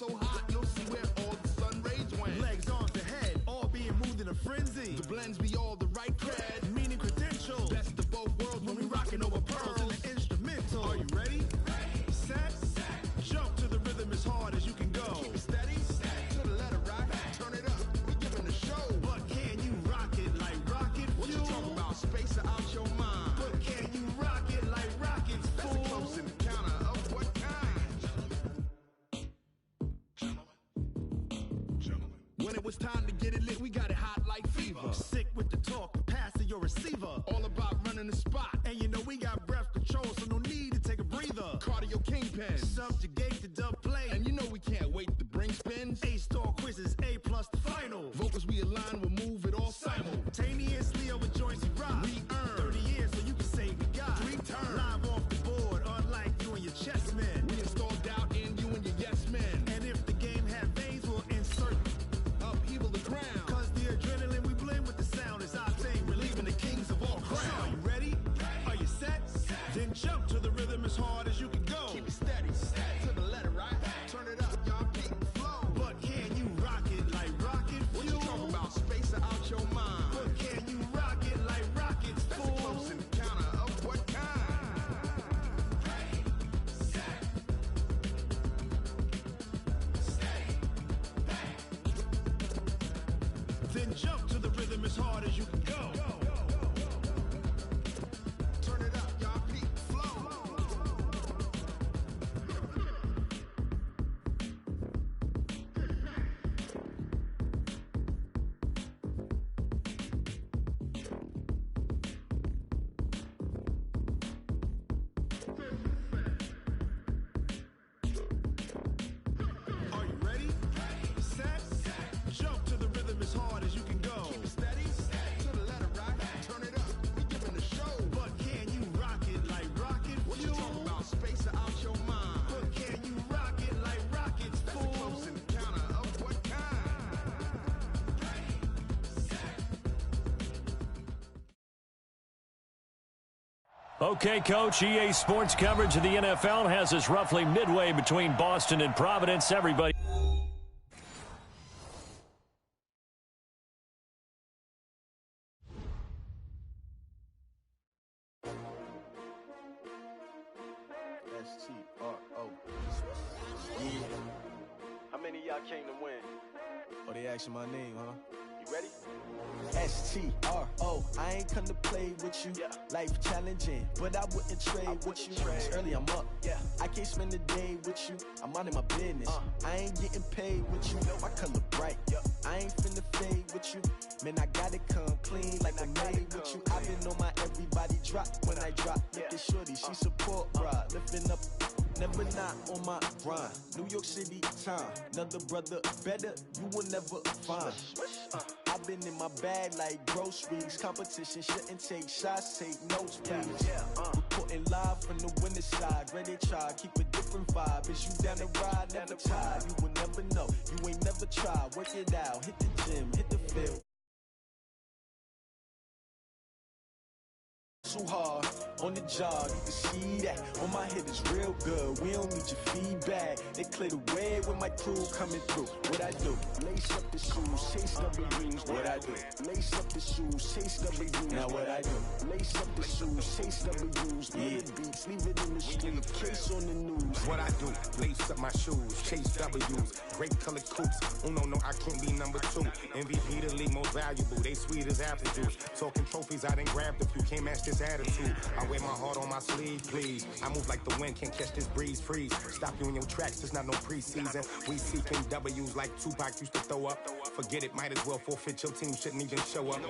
so hot, you'll see where all the sun rays went. Legs, arms, and head, all being moved in a frenzy. The blends be all the right cred. Meaning credentials. Best of both worlds when we rockin' over pearls. In the instrumental. Are you ready? Set. Jump to the rhythm as hard as you can go. Keep it steady. To the letter right. Turn it up. We giving the show. But can you rock it like rocket fuel? What you talking about? Space or out your mind? But can you rock it like rockets, That's fool? a close encounter of what kind? Gentlemen. When it was time to get it lit, we got it hot like fever. Sick with the talk, pass to your receiver. All about running the spot. And you know we got breath control, so no need to take a breather. Cardio kingpin. Subjugate the dub play. And you know we can't wait to bring spins. A-star quizzes, A+ the final. Vocals we align, we'll move it all Simultaneously over joints we rock. We earn 30 years so you can say we got 3 turns. live off the board, unlike you and your chess men. We install doubt in you and your yes men. And if the game had veins, we'll insert Upheaval the ground. cause the adrenaline we blend with the sound is our thing, relieving the kings of all crowns. So are you ready? Are you set? Then jump to the rhythm as hard as you can go. Keep it steady. To the letter right. Turn it up, y'all keep the flow. But can you rock it like rocket What fuel? you talking about? Space or out your mind? But can you rock it like rockets, That's a fool? close encounter of what kind? Then jump to the rhythm as hard as you can go. Turn it up, y'all keep the flow. Are you ready? Set. Jump to the rhythm as hard as you can go. Keep it steady. To the letter right. Turn it up. We giving the show. But can you rock it like rocket What you fuel? talking about? Space or out your mind? But can you rock it like rockets, That's a fool? close encounter of what kind? Okay, Coach, EA Sports coverage of the NFL has us roughly midway between Boston and Providence. Everybody. S-T-R-O. Yeah. How many of y'all came to win? Oh, they asking my name, huh? You ready? S-T-R-O. I ain't come to play with you. Yeah. Life challenging, but I wouldn't trade with you. trade. It's early, I'm up. Yeah. I can't spend the day with you. I'm out of my business. I ain't getting paid with you. My color bright. Yep. I ain't finna fade with you. Man, I gotta come clean like I'm made with you. I've been on my everybody drop when I drop. Look at shorty, she support ride. Lifting up, never not on my grind. New York City time. Another brother better, you will never find. I've been in my bag like groceries. Competition shouldn't take shots, take notes, please. Reporting live from the winter side. Ready to try, keep a different vibe. Is you down the ride, never tired. You will never know, you ain't never tried. Work it out, hit the gym, hit the field. Too hard on the job, you can see that. On my head is real good, we don't need your feedback. They clear the way when my crew coming through. What I do? Lace up the shoes, chase W's. What I do? Lace up the shoes, chase W's. Now what I do? Lace up the shoes, chase W's. Yeah, beats, leave it in the street, case on the news. What I do, lace up my shoes, chase W's, great colored coops. Oh no, I can't be number 2. MVP the league most valuable, they sweet as apple juice. Talking trophies, I done grabbed a few, can't match this attitude. I wear my heart on my sleeve, please. I move like the wind, can't catch this breeze, freeze. Stop you in your tracks, there's not no preseason. We seeking W's like Tupac used to throw up. Forget it, might as well forfeit, your team shouldn't even show up.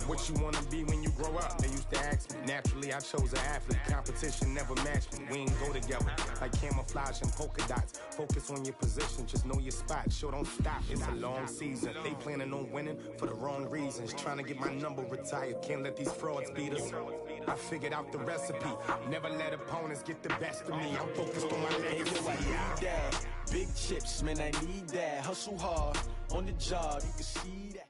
What you wanna be when you grow up? They used to ask me. Naturally, I chose an athlete. Competition never matched me. We ain't go together like camouflage and polka dots. Focus on your position, just know your spot. Sure, don't stop, it's a long season. They planning on winning for the wrong reasons. Trying to get my number retired, can't let these frauds beat us. I figured out the recipe. Never let opponents get the best of me. I'm focused on my legacy. I need that. Big chips, man, I need that. Hustle hard on the job, you can see that.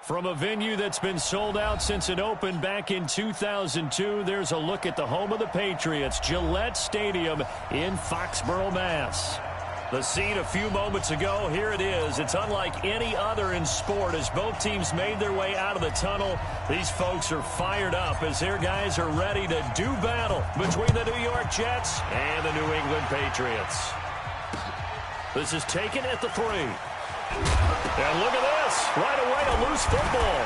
From a venue that's been sold out since it opened back in 2002, there's a look at the home of the Patriots, Gillette Stadium in Foxborough, Mass. The scene a few moments ago, here it is. It's unlike any other in sport as both teams made their way out of the tunnel. These folks are fired up as their guys are ready to do battle between the New York Jets and the New England Patriots. This is taken at the 3. And look at this. Right away, a loose football.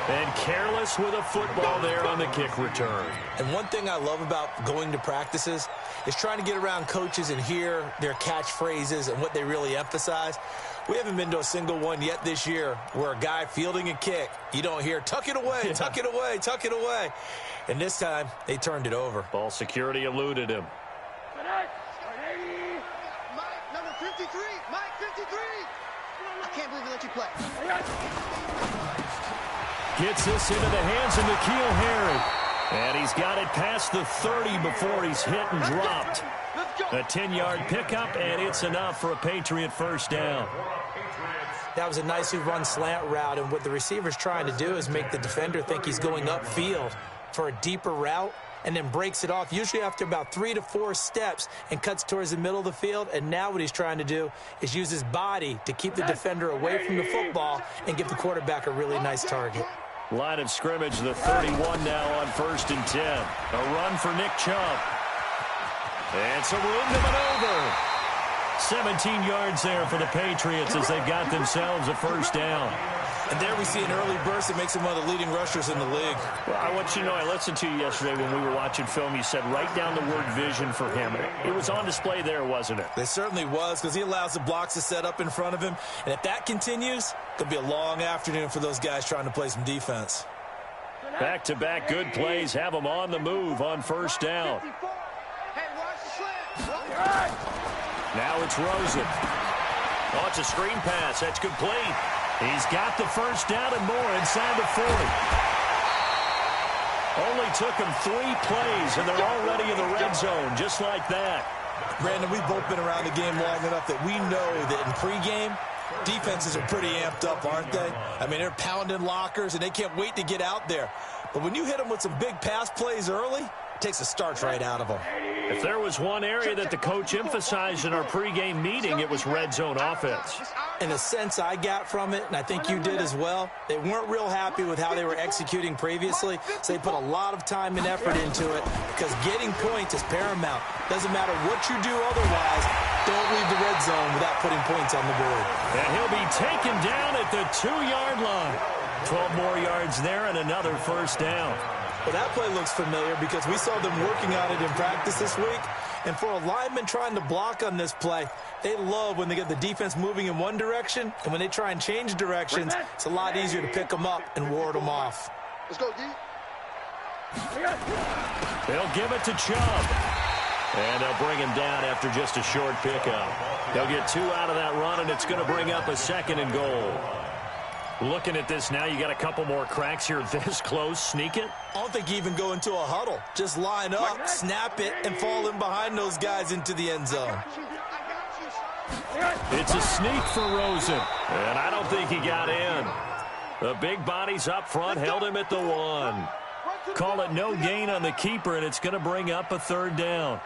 And careless with a football there on the kick return. And one thing I love about going to practices is trying to get around coaches and hear their catchphrases and what they really emphasize. We haven't been to a single one yet this year where a guy fielding a kick, you don't hear, tuck it away, tuck it away, tuck it away. And this time, they turned it over. Ball security eluded him. Mike, number 53. Mike, 53. I can't believe they let you play. Gets this into the hands of N'Keal Harry. And he's got it past the 30 before he's hit and dropped. A 10-yard pickup, and it's enough for a Patriot first down. That was a nicely run slant route, and what the receiver's trying to do is make the defender think he's going upfield for a deeper route, and then breaks it off, usually after about 3 to 4 steps, and cuts towards the middle of the field. And now what he's trying to do is use his body to keep the defender away from the football and give the quarterback a really nice target. Line of scrimmage, the 31 now on 1st and 10. A run for Nick Chubb. And some room to maneuver. 17 yards there for the Patriots as they've got themselves a first down. And there we see an early burst that makes him one of the leading rushers in the league. Well, I want you to know, I listened to you yesterday when we were watching film. You said write down the word vision for him. It was on display there, wasn't it? It certainly was, because he allows the blocks to set up in front of him. And if that continues, it'll be a long afternoon for those guys trying to play some defense. Back-to-back good plays have them on the move on first down. Hey, watch the slant. Now it's Rosen. Oh, it's a screen pass. That's complete. He's got the first down and more inside the 40. Only took him 3 plays, and they're already in the red zone, just like that. Brandon, we've both been around the game long enough that we know that in pregame, defenses are pretty amped up, aren't they? I mean, they're pounding lockers, and they can't wait to get out there. But when you hit them with some big pass plays early, it takes a starch right out of them. If there was one area that the coach emphasized in our pregame meeting, it was red zone offense. In a sense I got from it, and I think you did as well, they weren't real happy with how they were executing previously, so they put a lot of time and effort into it because getting points is paramount. Doesn't matter what you do otherwise, don't leave the red zone without putting points on the board. And he'll be taken down at the 2-yard line. 12 more yards there and another first down. Well, that play looks familiar because we saw them working on it in practice this week. And for a lineman trying to block on this play, they love when they get the defense moving in one direction. And when they try and change directions, it's a lot easier to pick them up and ward them off. Let's go, D. They'll give it to Chubb. And they'll bring him down after just a short pickup. They'll get 2 out of that run, and it's going to bring up a 2nd and goal. Looking at this now, you got a couple more cracks here this close. Sneak it. I don't think you even go into a huddle. Just line up, snap it, and fall in behind those guys into the end zone. It's a sneak for Rosen, and I don't think he got in. The big bodies up front held him at the 1. Call it no gain on the keeper, and it's going to bring up a 3rd down.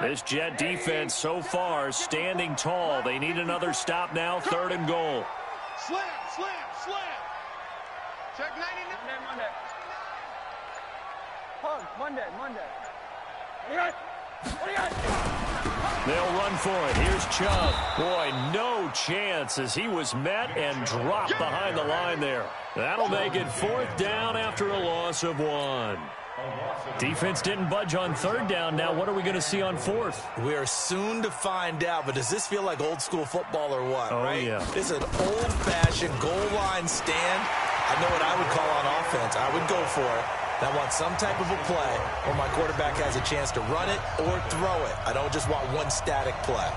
This Jet defense so far standing tall. They need another stop now. 3rd and goal. Slam, slam, slam. Check 99. Monday. They'll run for it. Here's Chubb. Boy, no chance as he was met and dropped behind the line there. That'll make it 4th down after a loss of 1. Defense didn't budge on 3rd down. Now what are we going to see on 4th? We are soon to find out, but does this feel like old school football or what, right? Yeah. This is an old-fashioned goal line stand. I know what I would call on offense. I would go for it. I want some type of a play where my quarterback has a chance to run it or throw it. I don't just want one static play.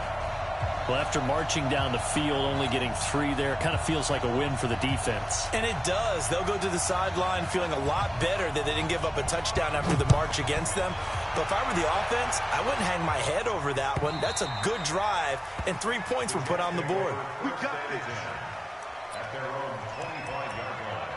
Well, after marching down the field, only getting 3 there, kind of feels like a win for the defense. And it does. They'll go to the sideline feeling a lot better that they didn't give up a touchdown after the march against them. But if I were the offense, I wouldn't hang my head over that one. That's a good drive, and 3 points were put on the board. We got this. At their own 25-yard line.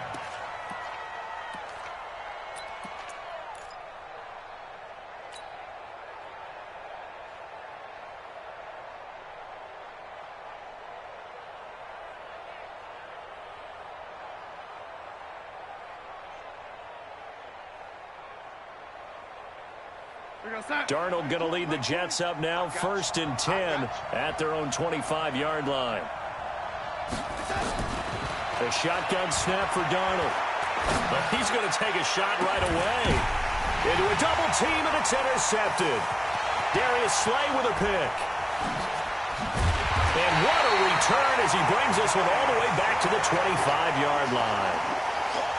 Darnold going to lead the Jets up now, 1st and 10 at their own 25-yard line. A shotgun snap for Darnold. But he's going to take a shot right away. Into a double team, and it's intercepted. Darius Slay with a pick. And what a return as he brings this one all the way back to the 25-yard line.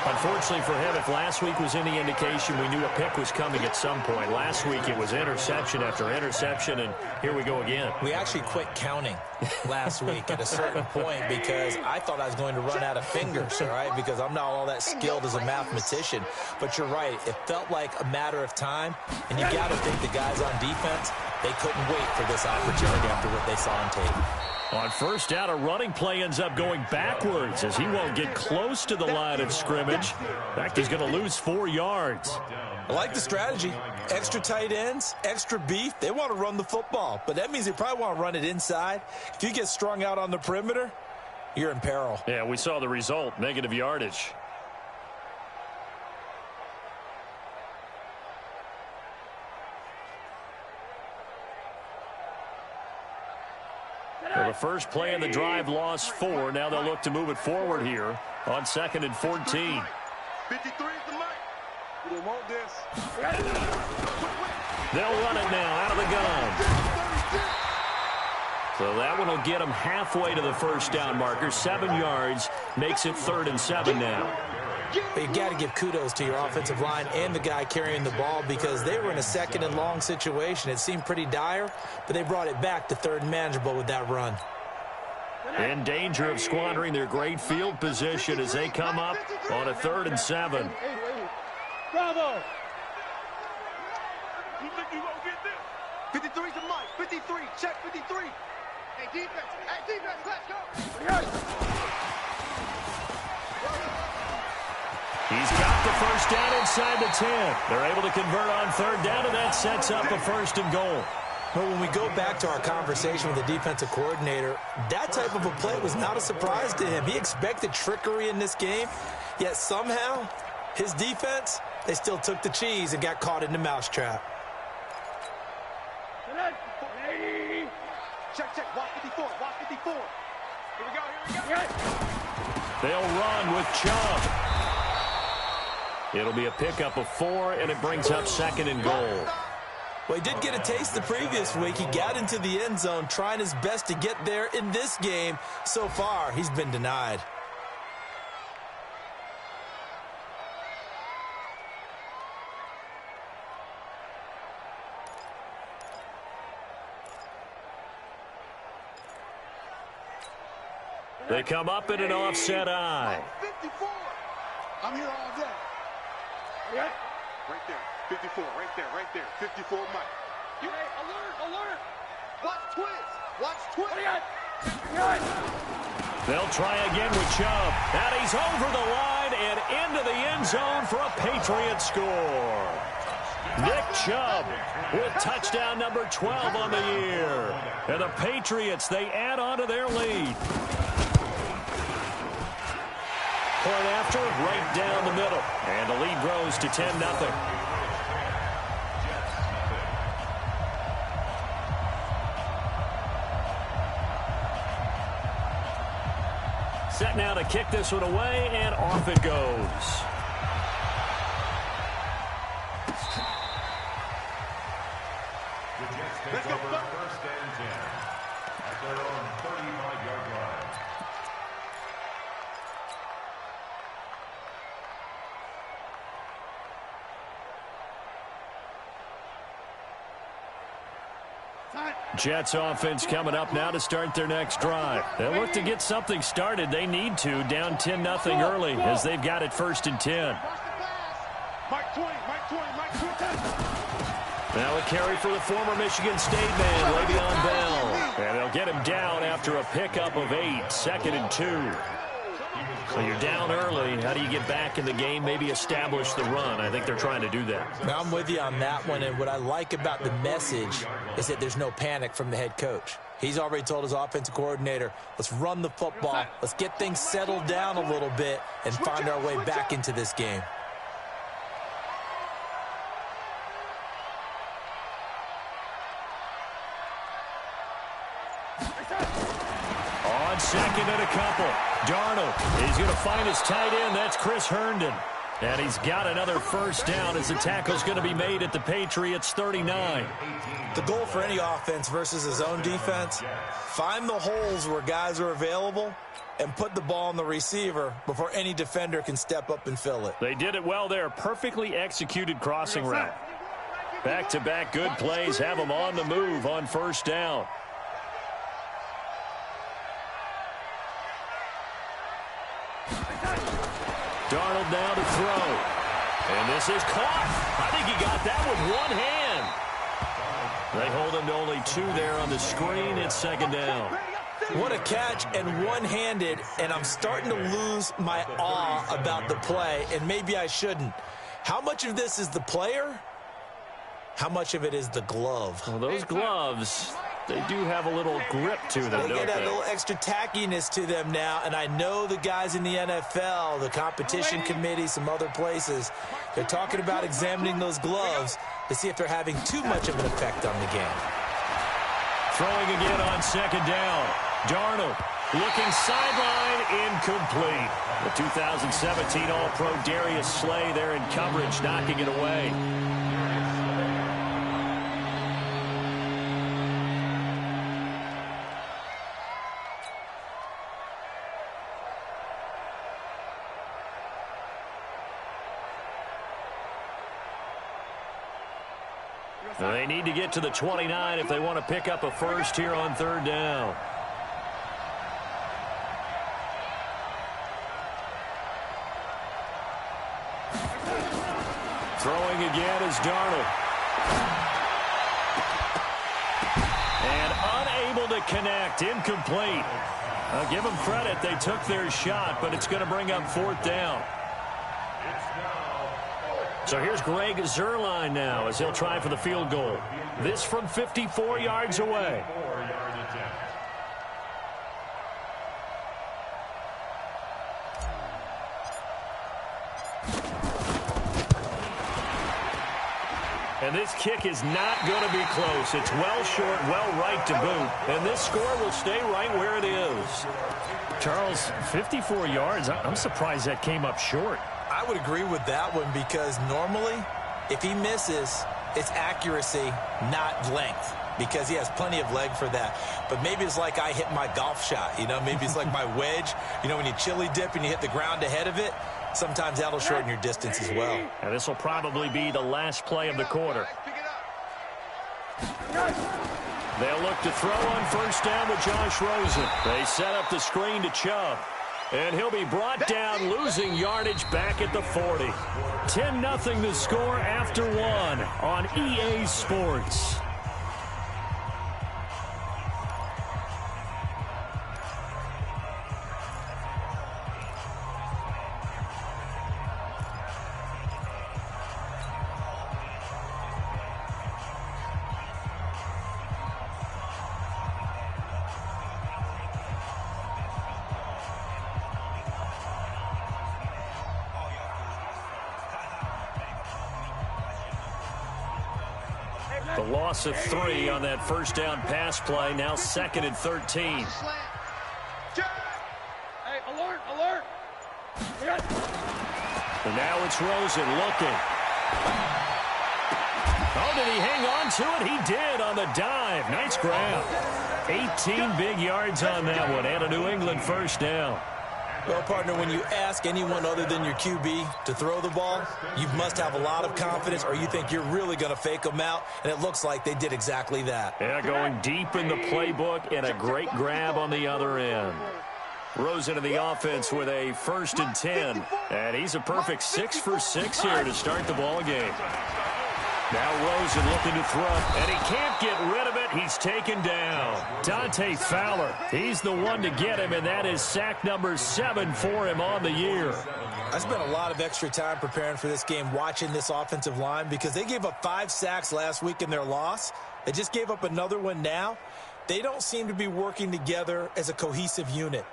Unfortunately for him, if last week was any indication, we knew a pick was coming at some point. Last week it was interception after interception, and here we go again. We actually quit counting last week at a certain point because I thought I was going to run out of fingers, all right, because I'm not all that skilled as a mathematician. But you're right. It felt like a matter of time, and you got to think the guys on defense, they couldn't wait for this opportunity after what they saw on tape. On 1st down, a running play ends up going backwards as he won't get close to the line of scrimmage. In fact, he's going to lose 4 yards. I like the strategy. Extra tight ends, extra beef. They want to run the football, but that means they probably want to run it inside. If you get strung out on the perimeter, you're in peril. Yeah, we saw the result, negative yardage. Well, the first play of the drive lost 4. Now they'll look to move it forward here on 2nd and 14. 53 is the mic. We didn't want this. They'll run it now out of the gun. So that one will get them halfway to the 1st down marker. 7 yards makes it 3rd and 7 now. But you got to give kudos to your offensive line and the guy carrying the ball because they were in a 2nd and long situation. It seemed pretty dire, but they brought it back to 3rd and manageable with that run. In danger of squandering their great field position as they come up on a 3rd and 7. Bravo! You think you gonna get this? 53's the mic. 53. Check 53. Hey, defense. Hey, defense. Let's go. He's got the 1st down inside the 10. They're able to convert on 3rd down, and that sets up a 1st and goal. But when we go back to our conversation with the defensive coordinator, that type of a play was not a surprise to him. He expected trickery in this game, yet somehow his defense, they still took the cheese and got caught in the mousetrap. Check. Watch 54. Watch 54. Here we go. They'll run with Chubb. It'll be a pickup of 4, and it brings up 2nd and goal. Well, he did get a taste the previous week. He got into the end zone, trying his best to get there in this game. So far, he's been denied. They come up in an offset eye. 54. I'm here all day. Yeah. Right there. 54. Right there. 54 mic. Hey, alert. Watch twins. They'll try again with Chubb. And he's over the line and into the end zone for a Patriot score. Nick Chubb with touchdown number 12 on the year. And the Patriots, they add on to their lead. Point after, right down the middle. And the lead grows to 10-0. Set now to kick this one away, and off it goes. Let's go. 1st and 10 at their own 35-yard line. Jets offense coming up now to start their next drive. They'll look to get something started. They need to, down 10-0 early as they've got it 1st and 10. Mike 20, Mike 20, Mike 20. Now a carry for the former Michigan State man, Le'Veon Bell. And they'll get him down after a pickup of 8, 2nd and 2. So you're down early. How do you get back in the game, maybe establish the run? I think they're trying to do that. Now, I'm with you on that one, and what I like about the message is that there's no panic from the head coach. He's already told his offensive coordinator, let's run the football, let's get things settled down a little bit and find our way back into this game. On 2nd and a couple. Darnold, he's going to find his tight end. That's Chris Herndon. And he's got another 1st down as the tackle's going to be made at the Patriots' 39. The goal for any offense versus his own defense, find the holes where guys are available and put the ball on the receiver before any defender can step up and fill it. They did it well there. Perfectly executed crossing route. Back-to-back good plays have them on the move on 1st down. Darnold now to throw. And this is caught. I think he got that with one hand. They hold him to only 2 there on the screen. It's 2nd down. What a catch, and one-handed, and I'm starting to lose my awe about the play, and maybe I shouldn't. How much of this is the player? How much of it is the glove? Well, those gloves, they do have a little grip to them, They don't get a they? little extra tackiness to them now, and I know the guys in the NFL, the competition committee, some other places, they're talking about examining those gloves to see if they're having too much of an effect on the game. Throwing again on 2nd down. Darnold looking sideline, incomplete. The 2017 All-Pro Darius Slay there in coverage, knocking it away. They need to get to the 29 if they want to pick up a 1st here on 3rd down. Throwing again is Darnold. And unable to connect, incomplete. I'll give them credit, they took their shot, but it's going to bring up 4th down. So here's Greg Zuerlein now as he'll try for the field goal. This from 54 yards away. And this kick is not going to be close. It's well short, well right to boot. And this score will stay right where it is. Charles, 54 yards. I'm surprised that came up short. I would agree with that one because normally, if he misses, it's accuracy, not length, because he has plenty of leg for that. But maybe it's like I hit my golf shot, you know? Maybe it's like my wedge. You know, when you chili dip and you hit the ground ahead of it, sometimes that'll shorten your distance as well. And this will probably be the last play of the quarter. They'll look to throw on 1st down with Josh Rosen. They set up the screen to Chubb. And he'll be brought down, losing yardage back at the 40. 10-0 the score after 1 on EA Sports. The loss of 3 on that 1st down pass play. Now 2nd and 13. Hey, alert, alert. And now it's Rosen looking. Oh, did he hang on to it? He did on the dive. Nice grab. 18 big yards on that one and a New England 1st down. Well, partner, when you ask anyone other than your QB to throw the ball, you must have a lot of confidence or you think you're really going to fake them out, and it looks like they did exactly that. Yeah, going deep in the playbook and a great grab on the other end. Rose into the offense with a 1st and 10, and he's a perfect 6 for 6 here to start the ball game. Now Rosen looking to throw, and he can't get rid of it. He's taken down. Dante Fowler, he's the one to get him, and that is sack number 7 for him on the year. I spent a lot of extra time preparing for this game watching this offensive line because they gave up 5 sacks last week in their loss. They just gave up another one now. They don't seem to be working together as a cohesive unit.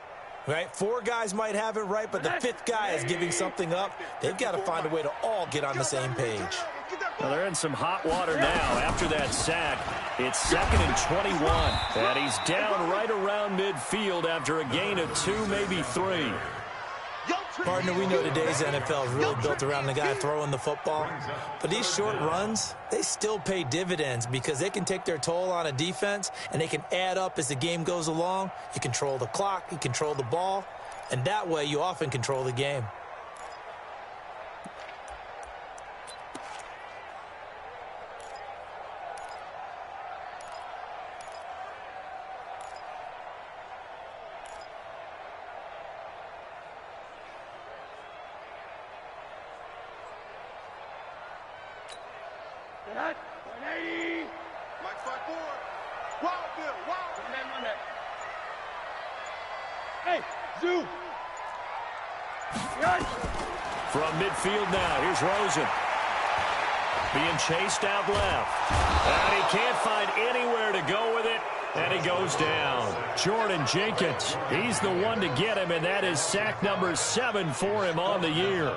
Right? 4 guys might have it right, but the 5th guy is giving something up. They've got to find a way to all get on the same page. Well, they're in some hot water now after that sack. It's 2nd and 21, and he's down right around midfield after a gain of 2, maybe 3. Partner, we know today's NFL is really built around the guy throwing the football. But these short runs, they still pay dividends because they can take their toll on a defense, and they can add up as the game goes along. You control the clock, you control the ball, and that way you often control the game. From midfield now, here's Rosen. Being chased out left. And he can't find anywhere to go with it, and he goes down. Jordan Jenkins, he's the one to get him, and that is sack number 7 for him on the year.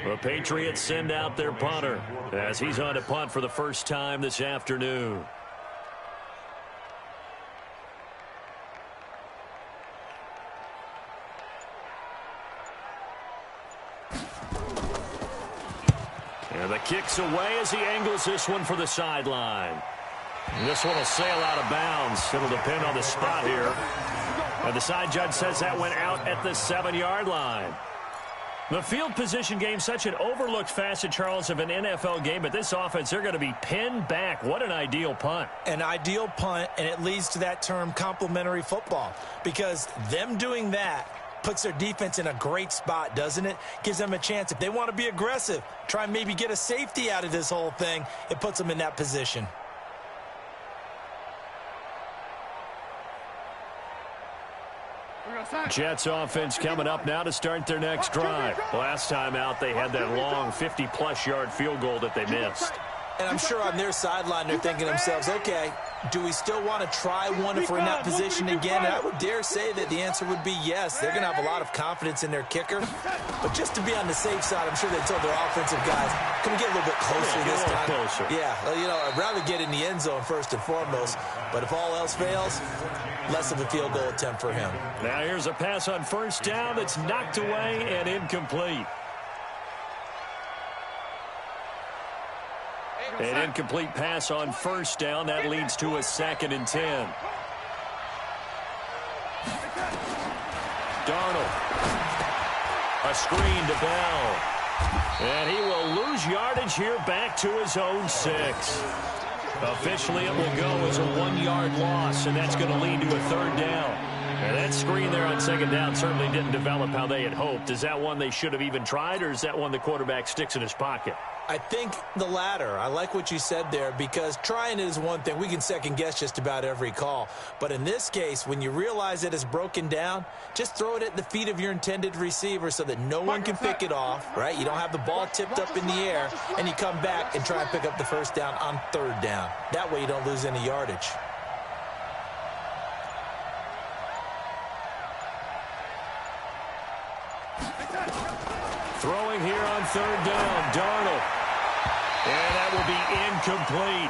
The Patriots send out their punter as he's on to punt for the first time this afternoon. And the kick's away as he angles this one for the sideline. And this one will sail out of bounds. It'll depend on the spot here. And the side judge says that went out at the 7-yard line. The field position game, such an overlooked facet, Charles, of an NFL game, but this offense, they're going to be pinned back. What an ideal punt. An ideal punt, and it leads to that term complementary football, because them doing that puts their defense in a great spot, doesn't it? Gives them a chance. If they want to be aggressive, try and maybe get a safety out of this whole thing, it puts them in that position. Jets offense coming up now to start their next drive. Last time out, they had that long 50-plus yard field goal that they missed. And I'm sure on their sideline, they're thinking to themselves, okay, do we still want to try one if we're in that position again? And I would dare say that the answer would be yes. They're going to have a lot of confidence in their kicker. But just to be on the safe side, I'm sure they told their offensive guys, can we get a little bit closer this time? Closer. Yeah, well, you know, I'd rather get in the end zone first and foremost. But if all else fails, less of a field goal attempt for him. Now here's a pass on first down that's knocked away and incomplete. An incomplete pass on first down. That leads to a 2nd and 10. Darnold. A screen to Bell. And he will lose yardage here back to his own 6. Officially, it will go as a 1-yard loss, and that's going to lead to a 3rd down. And that screen there on 2nd down certainly didn't develop how they had hoped. Is that one they should have even tried, or is that one the quarterback sticks in his pocket? I think the latter. I like what you said there, because trying it is one thing. We can second-guess just about every call. But in this case, when you realize it is broken down, just throw it at the feet of your intended receiver so that no one can pick it off, right? You don't have the ball tipped up in the air, and you come back and try and pick up the first down on 3rd down. That way you don't lose any yardage. Throwing here on 3rd down, Darnold. And that will be incomplete.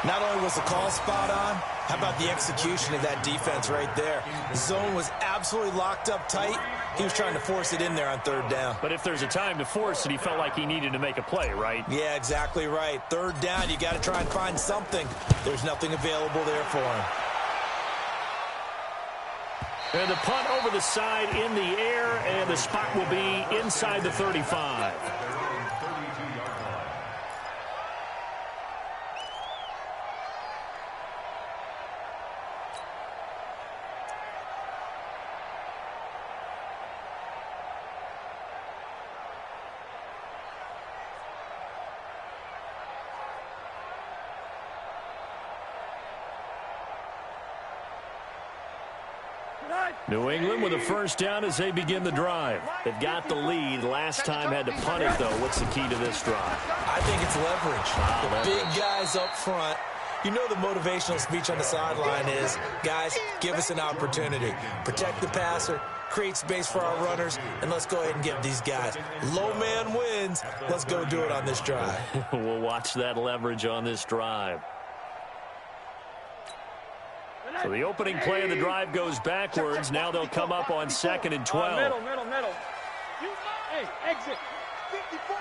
Not only was the call spot on, How about the execution of that defense right there? The zone was absolutely locked up tight. He was trying to force it in there on third down. But if there's a time to force it, he felt like he needed to make a play, right? Yeah, exactly right. Third down, you got to try and find something. There's nothing available there for him. And the punt over the side in the air, and the spot will be inside the 35. New England with a first down as they begin the drive. They've got the lead. Last time had to punt it, though. What's the key to this drive? I think it's leverage. The big guys up front. You know the motivational speech on the sideline is, guys, give us an opportunity. Protect the passer, create space for our runners, and let's go ahead and get these guys. Low man wins. Let's go do it on this drive. We'll watch that leverage on this drive. So the opening play of the drive goes backwards. Now they'll come up on 2nd and 12. Middle. Hey, exit. 54.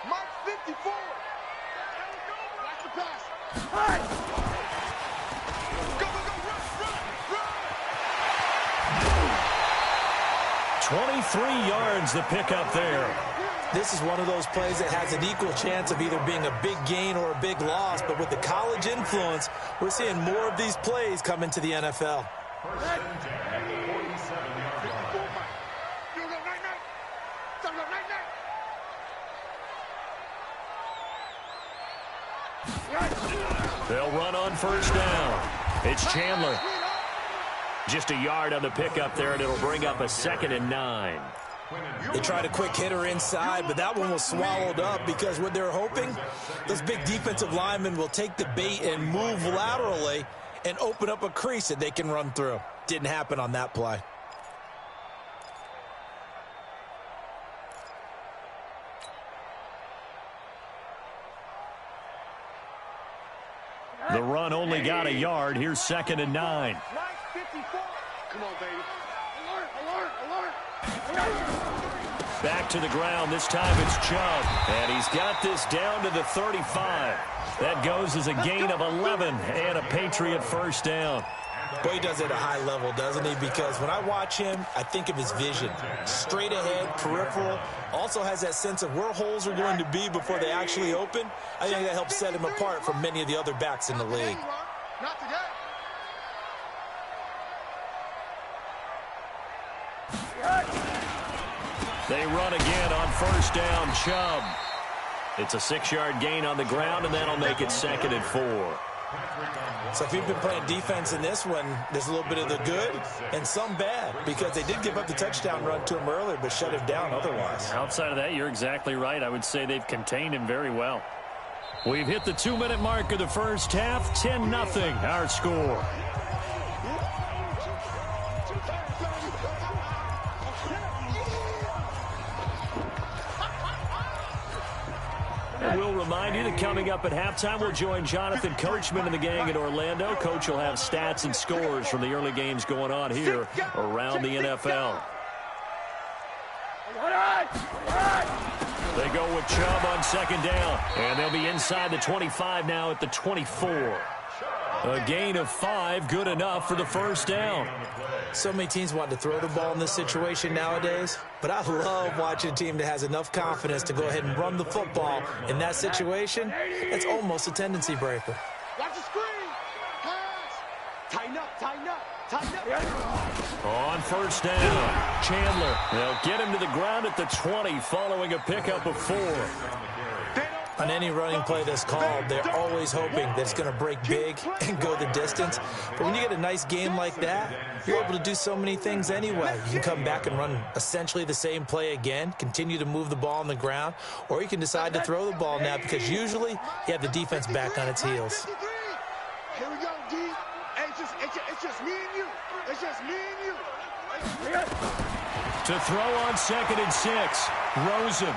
Mike 54. Watch the pass. Hey. Go, run. 23 yards the pickup there. This is one of those plays that has an equal chance of either being a big gain or a big loss, but with the college influence, we're seeing more of these plays come into the NFL. They'll run on first down. It's Chandler. Just a yard on the pickup there, and it'll bring up a 2nd and 9. They tried a quick hitter inside, but that one was swallowed up because what they're hoping, those big defensive linemen will take the bait and move laterally and open up a crease that they can run through. Didn't happen on that play. The run only got a yard. Here's 2nd and 9. Come on, baby. Alert. Back to the ground. This time it's Chubb. And he's got this down to the 35. That goes as a gain of 11 and a Patriot first down. Boy, he does it at a high level, doesn't he? Because when I watch him, I think of his vision. Straight ahead, peripheral. Also has that sense of where holes are going to be before they actually open. I think that helps set him apart from many of the other backs in the league. Not today. They run again on first down. Chubb. It's a 6-yard gain on the ground, and that'll make it 2nd and 4. So if you've been playing defense in this one, there's a little bit of the good and some bad, because they did give up the touchdown run to him earlier, but shut him down otherwise. Outside of that, you're exactly right. I would say they've contained him very well. We've hit the 2-minute mark of the first half. 10-0 our score. And we'll remind you that coming up at halftime, we'll join Jonathan Coachman and the gang in Orlando. Coach will have stats and scores from the early games going on here around the NFL. They go with Chubb on 2nd down, and they'll be inside the 25 now at the 24. A gain of 5, good enough for the first down. So many teams want to throw the ball in this situation nowadays, but I love watching a team that has enough confidence to go ahead and run the football in that situation. It's almost a tendency breaker. Watch the screen. Pass. Tighten up. On first down, Chandler. They'll get him to the ground at the 20 following a pickup of 4. On any running play that's called, they're always hoping that it's going to break big and go the distance. But when you get a nice game like that, you're able to do so many things anyway. You can come back and run essentially the same play again, continue to move the ball on the ground, or you can decide to throw the ball now because usually you have the defense back on its heels. Here we go, D. It's just me and you. It's just me and you. To throw on 2nd and 6, Rosen.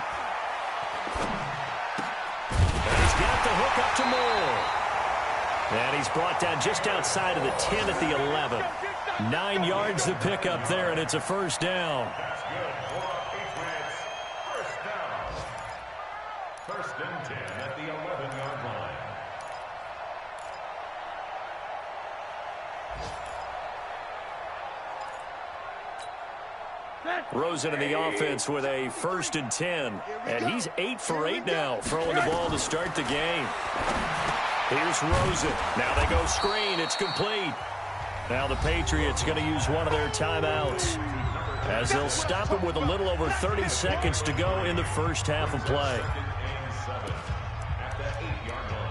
He's got the hook up to Moore. And he's brought down just outside of the 10 at the 11. 9 yards to pick up there, and it's a first down. That's good for Patriots. First down. First and 10 at the 11-yard line. Rosen in the offense with a first and 10. And he's 8 for 8 now, throwing the ball to start the game. Here's Rosen. Now they go screen. It's complete. Now the Patriots going to use one of their timeouts as they'll stop it with a little over 30 seconds to go in the first half of play. At the 8-yard line.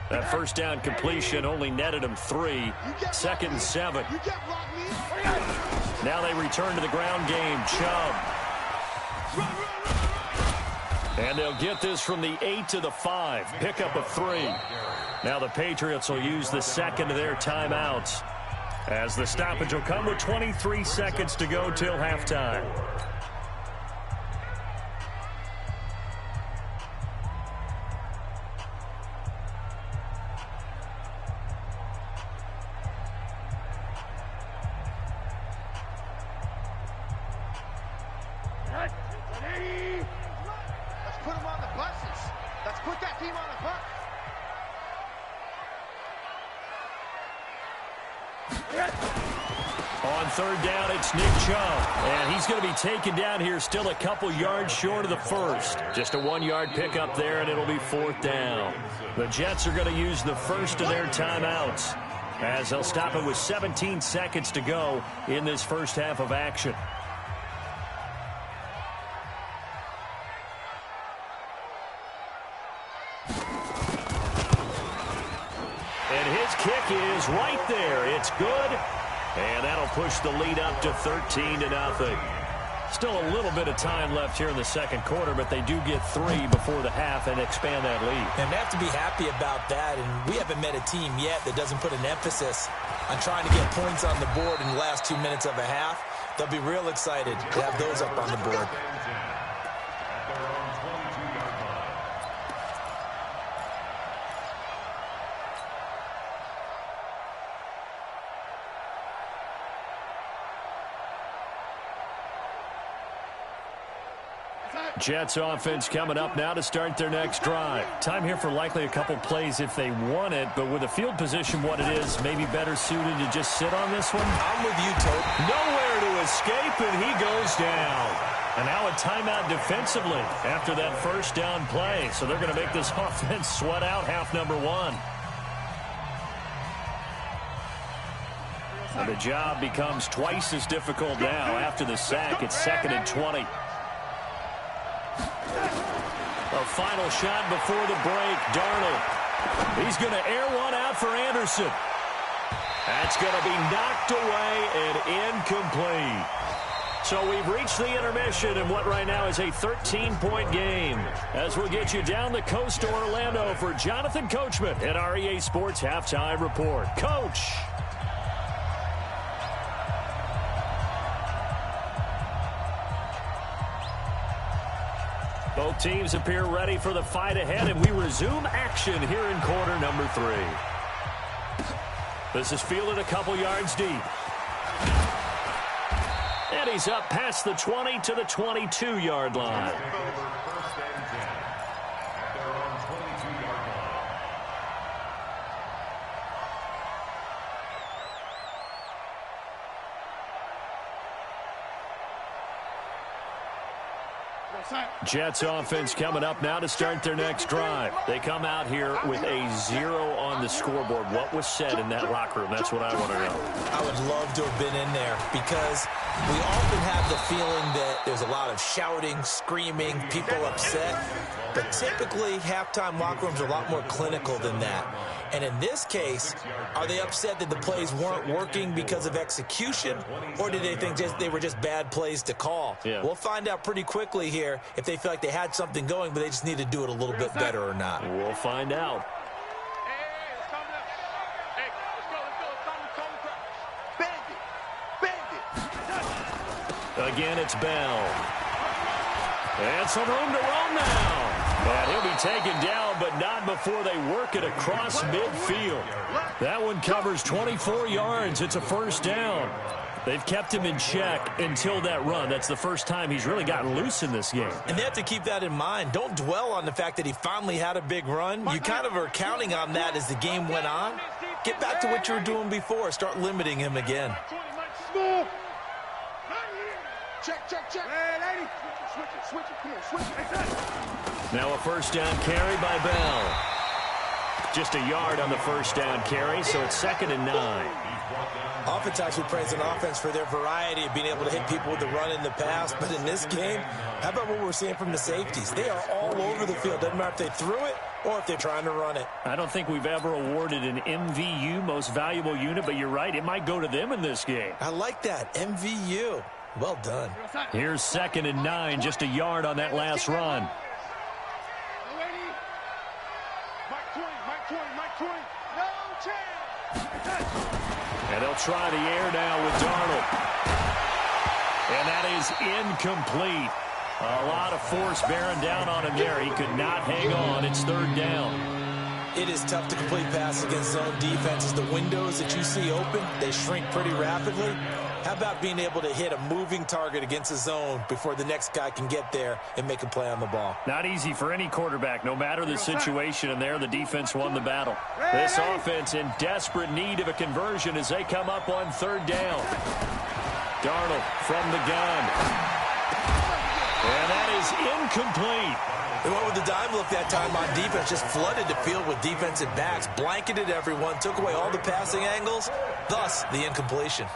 That first down completion only netted him 3. Second and 7. Now they return to the ground game. Chubb. And they'll get this from the 8 to the 5. Pickup of 3. Now the Patriots will use the second of their timeouts as the stoppage will come with 23 seconds to go till halftime. Let's put them on the buses. Let's put that team on the bus. On third down, it's Nick Chubb. And he's going to be taken down here still a couple yards short of the first. Just a 1-yard pickup there, and it'll be fourth down. The Jets are going to use the first of their timeouts as they'll stop it with 17 seconds to go in this first half of action. And his kick is right there. It's good. And that'll push the lead up to 13-0. Still a little bit of time left here in the second quarter, but they do get 3 before the half and expand that lead. And they have to be happy about that, and we haven't met a team yet that doesn't put an emphasis on trying to get points on the board in the last 2 minutes of a half. They'll be real excited to have those up on the board. Jets offense coming up now to start their next drive. Time here for likely a couple plays if they want it, but with the field position what it is, maybe better suited to just sit on this one. I'm with you, Tope. Nowhere to escape, and he goes down. And now a timeout defensively after that first down play. So they're going to make this offense sweat out half number 1. And the job becomes twice as difficult now after the sack. It's 2nd and 20. A final shot before the break. Darnold. He's going to air one out for Anderson. That's going to be knocked away and incomplete. So we've reached the intermission in what right now is a 13-point game. As we'll get you down the coast to Orlando for Jonathan Coachman at our EA Sports Halftime Report. Coach. Both teams appear ready for the fight ahead, and we resume action here in quarter number 3. This is fielded a couple yards deep. And he's up past the 20 to the 22-yard line. First and 10 at their own 22-yard line. Jets offense coming up now to start their next drive. They come out here with a 0 on the scoreboard. What was said in that locker room? That's what I want to know. I would love to have been in there because we often have the feeling that there's a lot of shouting, screaming, people upset. But typically, halftime locker rooms are a lot more clinical than that. And in this case, are they upset that the plays weren't working because of execution, or did they think they were just bad plays to call? Yeah. We'll find out pretty quickly here if they feel like they had something going, but they just need to do it a little bit better or not. We'll find out. Again, it's Bell. And some room to run now. And he'll be taken down, but not before they work it across midfield. That one covers 24 yards. It's a first down. They've kept him in check until that run. That's the first time he's really gotten loose in this game. And they have to keep that in mind. Don't dwell on the fact that he finally had a big run. You kind of are counting on that as the game went on. Get back to what you were doing before. Start limiting him again. Check. Hey, lady. Switch it. Come on, switch it. Now a first down carry by Bell. Just a yard on the first down carry, so it's 2nd and 9. Offense actually praised an offense for their variety of being able to hit people with the run in the pass. But in this game, how about what we're seeing from the safeties? They are all over the field. Doesn't matter if they threw it or if they're trying to run it. I don't think we've ever awarded an MVU, most valuable unit, but you're right. It might go to them in this game. I like that. MVU. Well done. Here's 2nd and 9, just a yard on that last run. Mike 20. No chance. And they'll try the air now with Darnold. And that is incomplete. A lot of force bearing down on him there. He could not hang on. It's 3rd down. It is tough to complete passes against zone defenses. The windows that you see open, they shrink pretty rapidly. How about being able to hit a moving target against a zone before the next guy can get there and make a play on the ball? Not easy for any quarterback, no matter the situation, and there the defense won the battle. This offense in desperate need of a conversion as they come up on 3rd down. Darnold from the gun. And that is incomplete. They went with the dime look that time on defense, just flooded the field with defensive backs, blanketed everyone, took away all the passing angles, thus the incompletion.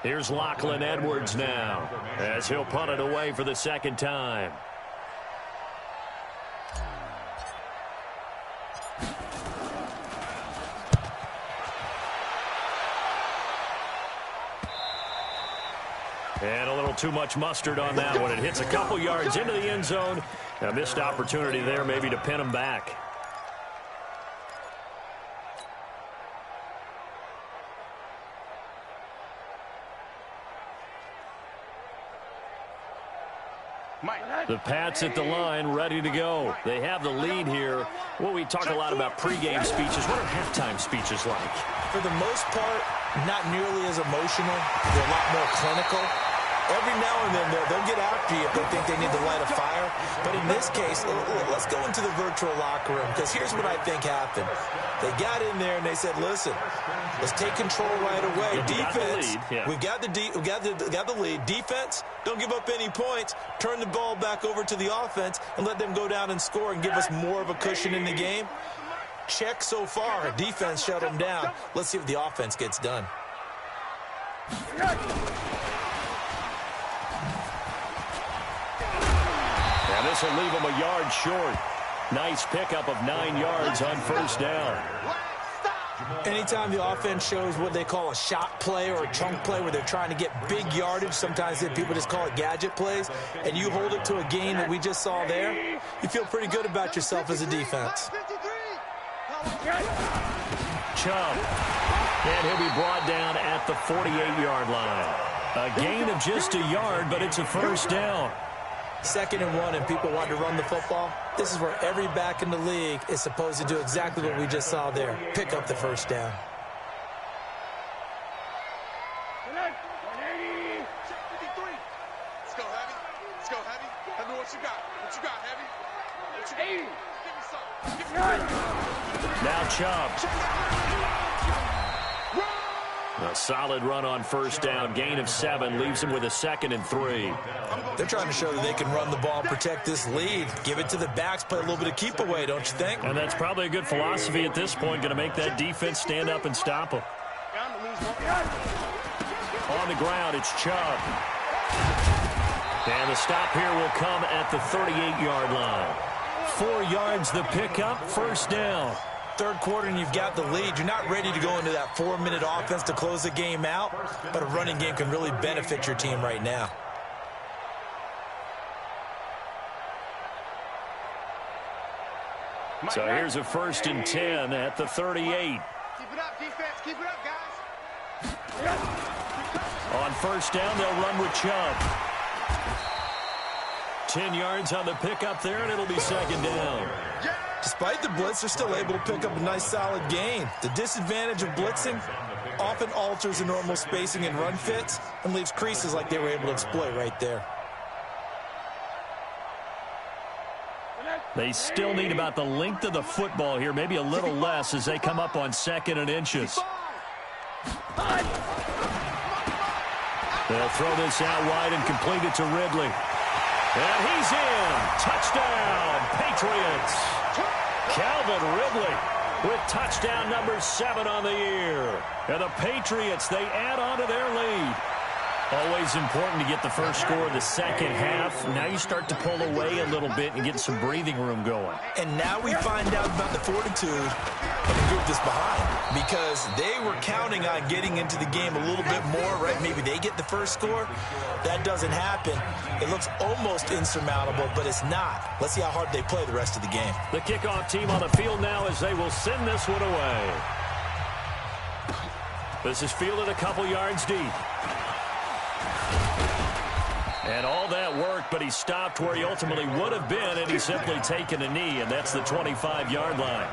Here's Lachlan Edwards now as he'll punt it away for the 2nd time. And a little too much mustard on that one. It hits a couple yards into the end zone. A missed opportunity there maybe to pin him back. The Pats at the line, ready to go. They have the lead here. Well, we talk a lot about pregame speeches. What are halftime speeches like? For the most part, not nearly as emotional. They're a lot more clinical. Every now and then, they'll get after you if they think they need to light a fire. But in this case, let's go into the virtual locker room, because here's what I think happened. They got in there and they said, listen, let's take control right away. Defense, we've got the lead. Defense, don't give up any points. Turn the ball back over to the offense and let them go down and score and give us more of a cushion in the game. Check so far. Defense shut them down. Let's see what the offense gets done. And this will leave them a yard short. Nice pickup of 9 yards on 1st down. Anytime the offense shows what they call a shot play or a chunk play where they're trying to get big yardage, sometimes people just call it gadget plays, and you hold it to a gain that we just saw there, you feel pretty good about yourself as a defense. Chubb. And he'll be brought down at the 48-yard line. A gain of just a yard, but it's a 1st down. 2nd and 1, and people want to run the football. This is where every back in the league is supposed to do exactly what we just saw there. Pick up the 1st down. Let's go, Heavy. Let's go, Heavy. Heavy, what you got? What you got, Heavy? What you got? Give me some. Give me Now Chubb. A solid run on 1st down. Gain of 7 leaves him with a 2nd and 3. They're trying to show that they can run the ball and protect this lead. Give it to the backs, play a little bit of keep away, don't you think? And that's probably a good philosophy at this point. Going to make that defense stand up and stop them. On the ground, it's Chubb. And the stop here will come at the 38-yard line. 4 yards the pickup, 1st down. 3rd quarter and you've got the lead. You're not ready to go into that 4-minute offense to close the game out, but a running game can really benefit your team right now. So here's a 1st and 10 at the 38. Keep it up, defense. Keep it up, guys. On first down, they'll run with Chubb. 10 yards on the pickup there, and it'll be second down. Despite the blitz, they're still able to pick up a nice, solid gain. The disadvantage of blitzing often alters the normal spacing and run fits and leaves creases like they were able to exploit right there. They still need about the length of the football here, maybe a little less as they come up on 2nd and inches. They'll throw this out wide and complete it to Ridley. And he's in. Touchdown, Patriots. Calvin Ridley with touchdown number 7 on the year. And the Patriots, they add on to their lead. Always important to get the first score of the second half. Now you start to pull away a little bit and get some breathing room going. And now we find out about the fortitude of the group that's behind, because they were counting on getting into the game a little bit more, right? Maybe they get the first score. That doesn't happen. It looks almost insurmountable, but it's not. Let's see how hard they play the rest of the game. The kickoff team on the field now as they will send this one away. This is fielded a couple yards deep. And all that work, but he stopped where he ultimately would have been, and he's simply taken a knee, and that's the 25-yard line.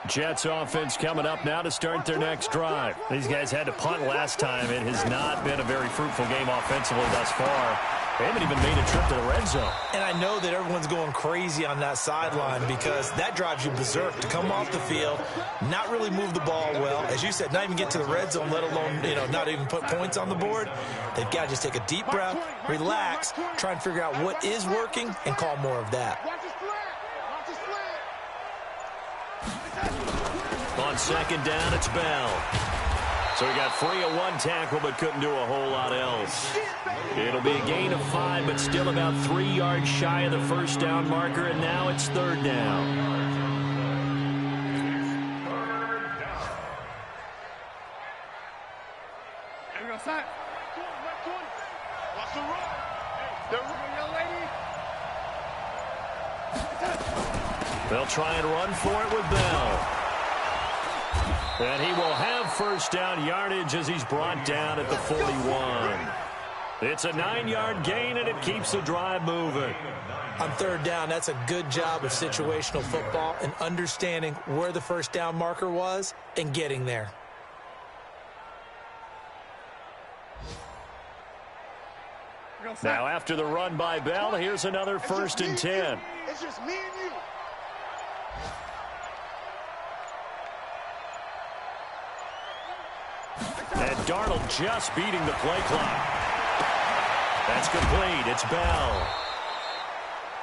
Jets offense coming up now to start their next drive. These guys had to punt last time. It has not been a very fruitful game offensively thus far. They haven't even made a trip to the red zone. And I know that everyone's going crazy on that sideline because that drives you berserk to come off the field, not really move the ball well. As you said, not even get to the red zone, let alone, not even put points on the board. They've got to just take a deep breath, relax, try and figure out what is working, and call more of that. On second down, it's Bell. So he got free of one tackle but couldn't do a whole lot else. It'll be a gain of 5, but still about 3 yards shy of the first down marker, and now it's third down. They'll try and run for it with Bell. And he will have first down yardage as he's brought down at the 41. It's a 9-yard gain, and it keeps the drive moving. On third down, that's a good job of situational football and understanding where the first down marker was and getting there. Now after the run by Bell, here's another 1st and 10. It's just me and you. And Darnold just beating the play clock. That's complete. It's Bell.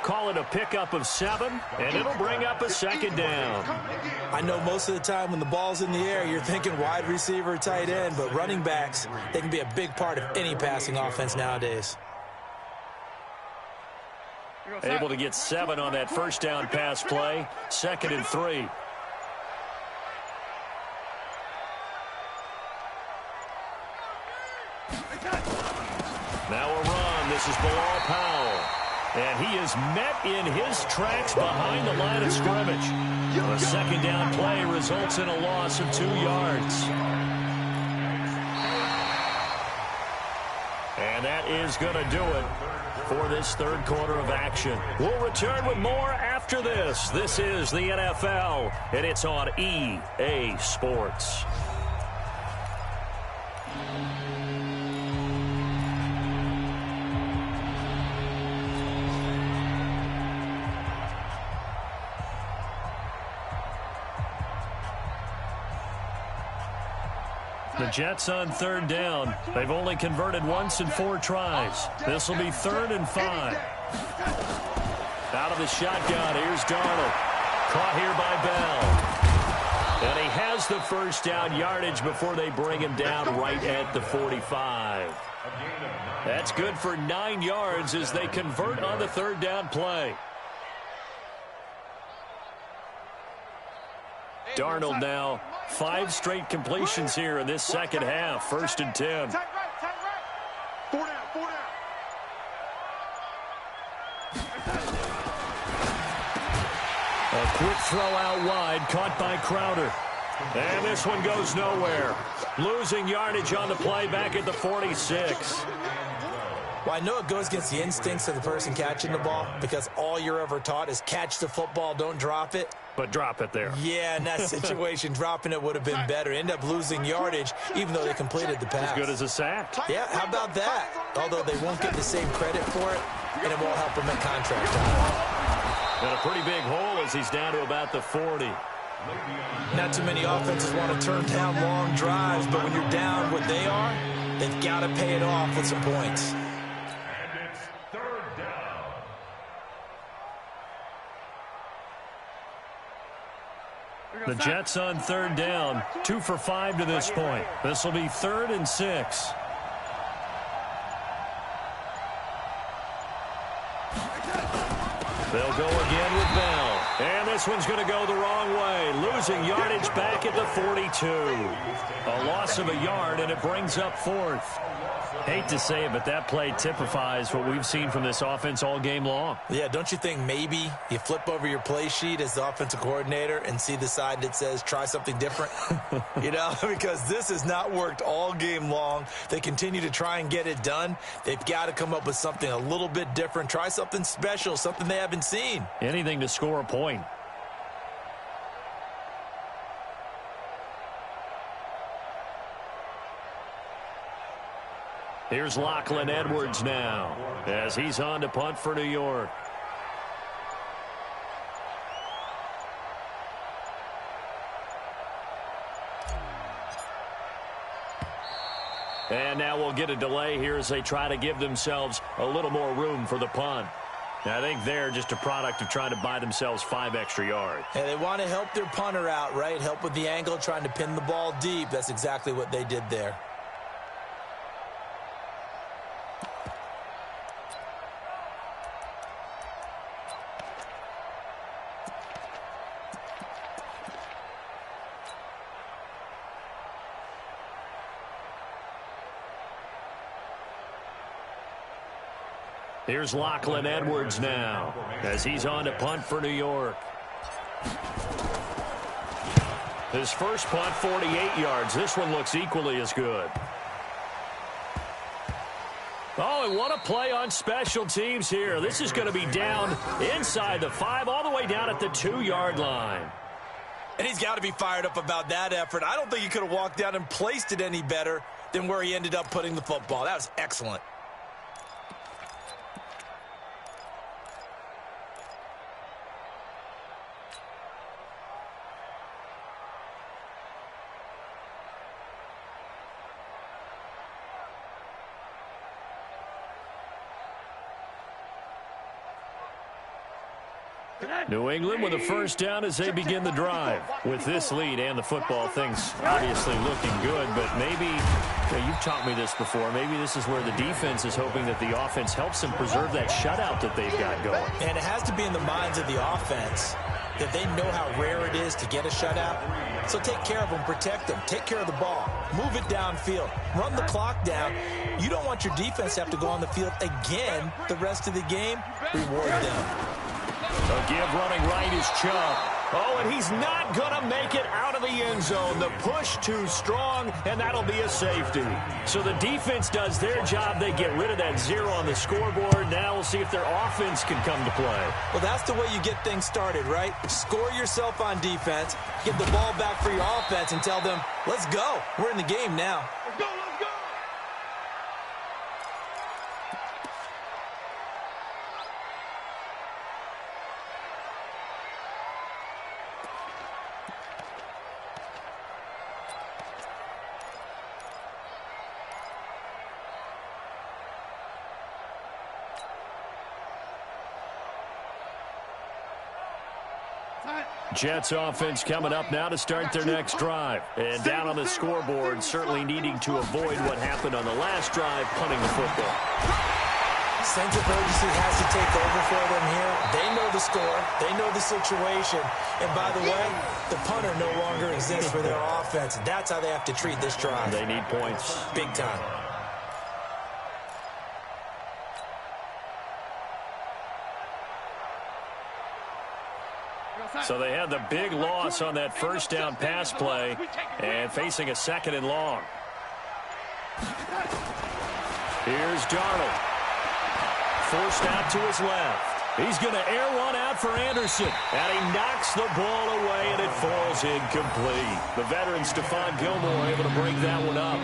Call it a pickup of 7, and it'll bring up a second down. I know most of the time when the ball's in the air, you're thinking wide receiver, tight end, but running backs, they can be a big part of any passing offense nowadays. Able to get 7 on that first down pass play. 2nd and 3. Now a run. This is Bilal Powell. And he is met in his tracks behind the line of scrimmage. A second down play results in a loss of 2 yards. And that is going to do it for this third quarter of action. We'll return with more after this. This is the NFL, and it's on EA Sports. The Jets on third down. They've only converted once in 4 tries. This will be 3rd and 5. Out of the shotgun, here's Darnold. Caught here by Bell. And he has the first down yardage before they bring him down right at the 45. That's good for 9 yards as they convert on the third down play. Darnold now 5 straight completions here in this second half. 1st and 10. Tight right. 4 down. Quick throw out wide, caught by Crowder. And this one goes nowhere. Losing yardage on the play back at the 46. Well, I know it goes against the instincts of the person catching the ball because all you're ever taught is catch the football, don't drop it. But drop it there. Yeah, in that situation, dropping it would have been better. End up losing yardage, even though they completed the pass. As good as a sack. Yeah, how about that? Although they won't get the same credit for it, and it won't help them at contract time. And a pretty big hole as he's down to about the 40. Not too many offenses want to turn down long drives, but when you're down what they are, they've got to pay it off with some points. The Jets on third down, 2 for 5 to this point. This will be 3rd and 6. They'll go again with Bell. And this one's going to go the wrong way. Losing yardage back at the 42. A loss of a yard, and it brings up 4th. Hate to say it, but that play typifies what we've seen from this offense all game long. Yeah, don't you think maybe you flip over your play sheet as the offensive coordinator and see the side that says try something different? You know, because this has not worked all game long. They continue to try and get it done. They've got to come up with something a little bit different. Try something special, something they haven't seen. Anything to score a point. Here's Lachlan Edwards now as he's on to punt for New York. And now we'll get a delay here as they try to give themselves a little more room for the punt. I think they're just a product of trying to buy themselves 5 extra yards. And they want to help their punter out, right? Help with the angle, trying to pin the ball deep. That's exactly what they did there. Here's Lachlan Edwards now as he's on to punt for New York. His first punt, 48 yards. This one looks equally as good. Oh, and what a play on special teams here. This is going to be down inside the 5, all the way down at the 2-yard line. And he's got to be fired up about that effort. I don't think he could have walked down and placed it any better than where he ended up putting the football. That was excellent. New England with a first down as they begin the drive. With this lead and the football, things obviously looking good, but maybe, you've taught me this before, maybe this is where the defense is hoping that the offense helps them preserve that shutout that they've got going. And it has to be in the minds of the offense that they know how rare it is to get a shutout. So take care of them, protect them, take care of the ball, move it downfield, run the clock down. You don't want your defense to have to go on the field again the rest of the game. Reward them. A give running right is Chubb. Oh, and he's not going to make it out of the end zone. The push too strong, and that'll be a safety. So the defense does their job. They get rid of that 0 on the scoreboard. Now we'll see if their offense can come to play. Well, that's the way you get things started, right? Score yourself on defense, give the ball back for your offense, and tell them, let's go. We're in the game now. Let's go, let's go. Jets offense coming up now to start their next drive. And down on the scoreboard, certainly needing to avoid what happened on the last drive, punting the football. Sense of urgency has to take over for them here. They know the score. They know the situation. And by the way, the punter no longer exists for their offense. That's how they have to treat this drive. They need points. Big time. So they had the big loss on that first down pass play and facing a 2nd and long. Here's Darnold. Forced out to his left. He's going to air one out for Anderson. And he knocks the ball away, and it falls incomplete. The veteran Stephon Gilmore able to break that one up.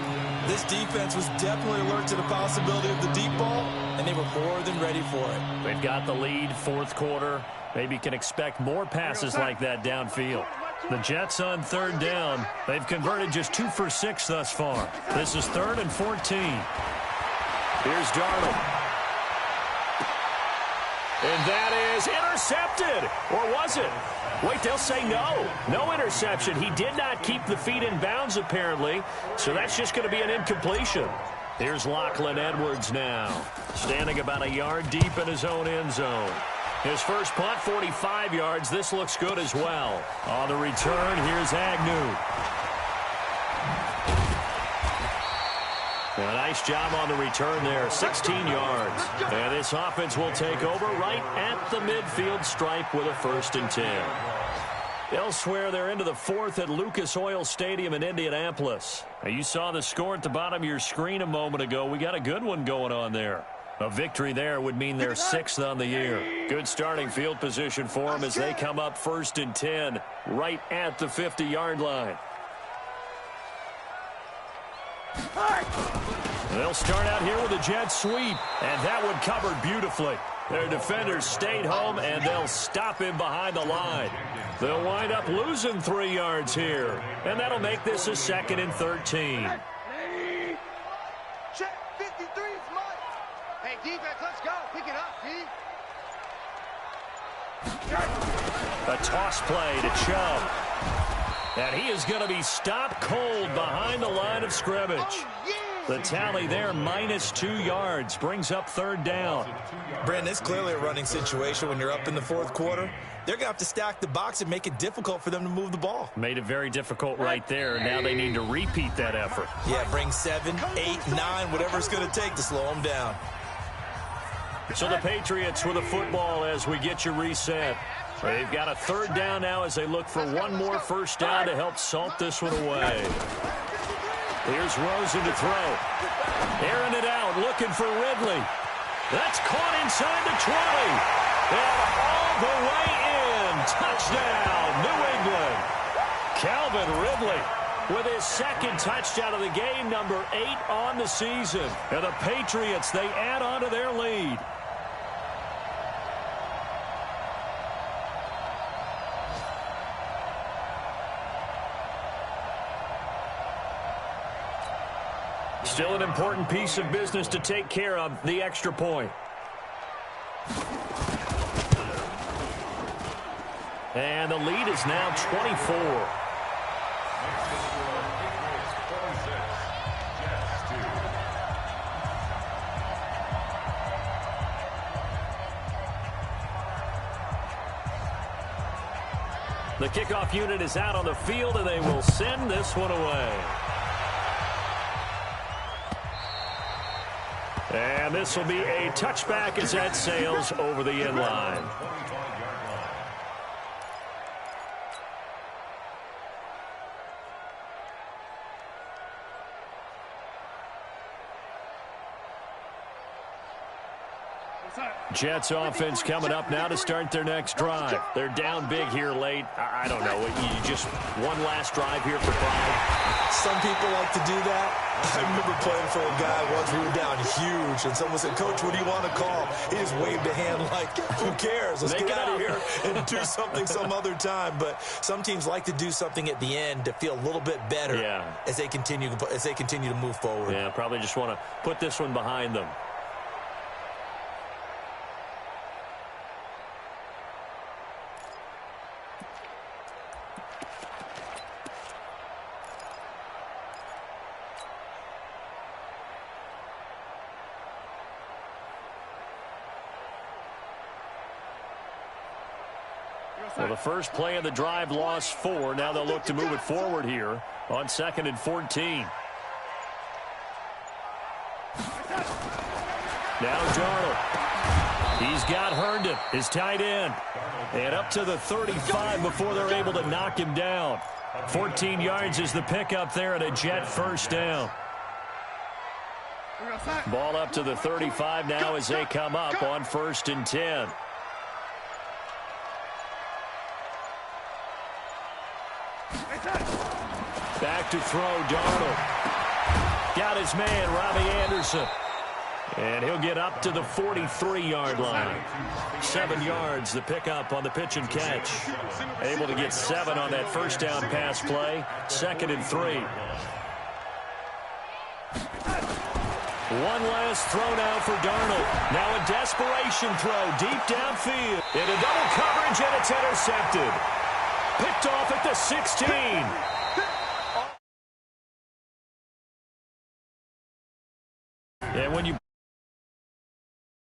This defense was definitely alert to the possibility of the deep ball, and they were more than ready for it. They've got the lead, 4th quarter. Maybe can expect more passes like that downfield. The Jets on 3rd down. They've converted just 2 for 6 thus far. This is 3rd and 14. Here's Darnold. And that is intercepted. Or was it? Wait, they'll say no. No interception. He did not keep the feet in bounds, apparently. So that's just going to be an incompletion. Here's Lachlan Edwards now. Standing about a yard deep in his own end zone. His first punt, 45 yards. This looks good as well. On the return, here's Agnew. A nice job on the return there, 16 yards. And this offense will take over right at the midfield stripe with a 1st and 10. Elsewhere, they're into the 4th at Lucas Oil Stadium in Indianapolis. Now, you saw the score at the bottom of your screen a moment ago. We got a good one going on there. A victory there would mean they're 6th on the year. Good starting field position for them as they come up 1st and 10 right at the 50-yard line. They'll start out here with a jet sweep, and that one covered beautifully. Their defenders stayed home, and they'll stop him behind the line. They'll wind up losing 3 yards here, and that'll make this a 2nd and 13. Check 53 is mine. Hey, defense, let's go. Pick it up, D. A toss play to Chubb. And he is going to be stopped cold behind the line of scrimmage. Oh, yeah. The tally there, -2 yards, brings up 3rd down. Brandon, it's clearly a running situation when you're up in the 4th quarter. They're going to have to stack the box and make it difficult for them to move the ball. Made it very difficult right there. Now they need to repeat that effort. Yeah, bring 7, 8, 9, whatever it's going to take to slow them down. So the Patriots with a football as we get you reset. They've got a 3rd down now as they look for one more 1st down to help salt this one away. Here's Rosen to throw. Airing it out, looking for Ridley. That's caught inside the 20. And all the way in. Touchdown, New England. Calvin Ridley with his 2nd touchdown of the game, number 8 on the season. And the Patriots, they add on to their lead. Still an important piece of business to take care of, the extra point. And the lead is now 24. The kickoff unit is out on the field, and they will send this one away. And this will be a touchback as that sails over the end line. Jets offense coming up now to start their next drive. They're down big here late. I don't know. You just one last drive here for pride. Some people like to do that. I remember playing for a guy once. We were down huge, and someone said, "Coach, what do you want to call?" He just waved a hand like, "Who cares? Let's get out of here and do something some other time." But some teams like to do something at the end to feel a little bit better as they continue to move forward. Yeah, probably just want to put this one behind them. Well, the first play of the drive lost 4. Now they'll look to move it forward here on 2nd and 14. Now Darnold. He's got Herndon, his tight end. And up to the 35 before they're able to knock him down. 14 yards is the pickup there and a Jet first down. Ball up to the 35 now as they come up on 1st and 10. Back to throw, Darnold. Got his man, Robbie Anderson. And he'll get up to the 43-yard line. 7 yards, the pickup on the pitch and catch. Able to get 7 on that first down pass play. 2nd and 3. One last throw now for Darnold. Now a desperation throw deep downfield. Into double coverage, and it's intercepted. Picked off at the 16. And when you